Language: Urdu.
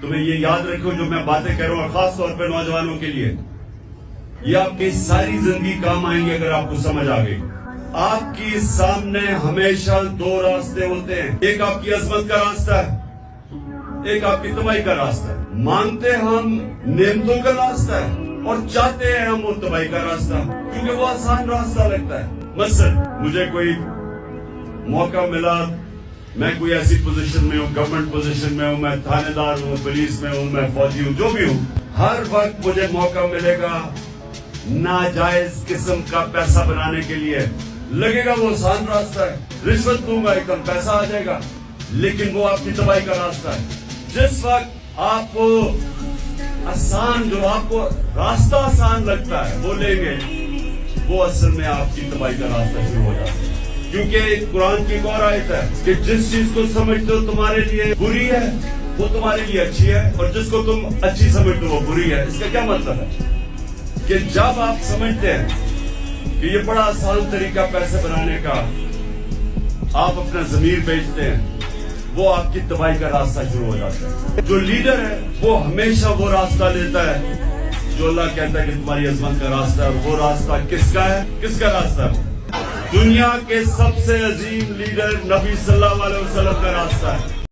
تمہیں یہ یاد رکھو جو میں باتیں کر رہا ہوں، اور خاص طور پہ نوجوانوں کے لیے، یہ آپ کی ساری زندگی کام آئیں گے اگر آپ کو سمجھ آ گئی۔ آپ کی سامنے ہمیشہ دو راستے ہوتے ہیں، ایک آپ کی عظمت کا راستہ ہے، ایک آپ کی تباہی کا راستہ ہے۔ مانگتے ہم نعمتوں کا راستہ ہے اور چاہتے ہیں ہم وہ تباہی کا راستہ، کیونکہ وہ آسان راستہ لگتا ہے۔ مثلا مجھے کوئی موقع ملا، میں کوئی ایسی پوزیشن میں ہوں، گورنمنٹ پوزیشن میں ہوں، میں تھانے دار ہوں، پولیس میں ہوں، میں فوجی ہوں، جو بھی ہوں، ہر وقت مجھے موقع ملے گا ناجائز قسم کا پیسہ بنانے کے لیے، لگے گا وہ آسان راستہ ہے، رشوت دوں گا ایک دم پیسہ آ جائے گا، لیکن وہ آپ کی تباہی کا راستہ ہے۔ جس وقت آپ کو آسان، جو آپ کو راستہ آسان لگتا ہے وہ لیں گے، وہ اصل میں آپ کی تباہی کا راستہ شروع ہو جاتا ہے۔ کیونکہ قرآن کی ایک اور آیت ہے کہ جس چیز کو سمجھتے ہو تمہارے لیے بری ہے وہ تمہارے لیے اچھی ہے، اور جس کو تم اچھی سمجھتے ہو وہ بری ہے۔ اس کا کیا مطلب ہے کہ جب آپ سمجھتے ہیں کہ یہ بڑا آسان طریقہ پیسے بنانے کا، آپ اپنا ضمیر بیچتے ہیں، وہ آپ کی تباہی کا راستہ شروع ہو جاتا ہے۔ جو لیڈر ہے وہ ہمیشہ وہ راستہ لیتا ہے جو اللہ کہتا ہے کہ تمہاری عظمت کا راستہ ہے، اور وہ راستہ کس کا ہے؟ کس کا راستہ ہے؟ دنیا کے سب سے عظیم لیڈر نبی صلی اللہ علیہ وسلم کا راستہ ہے۔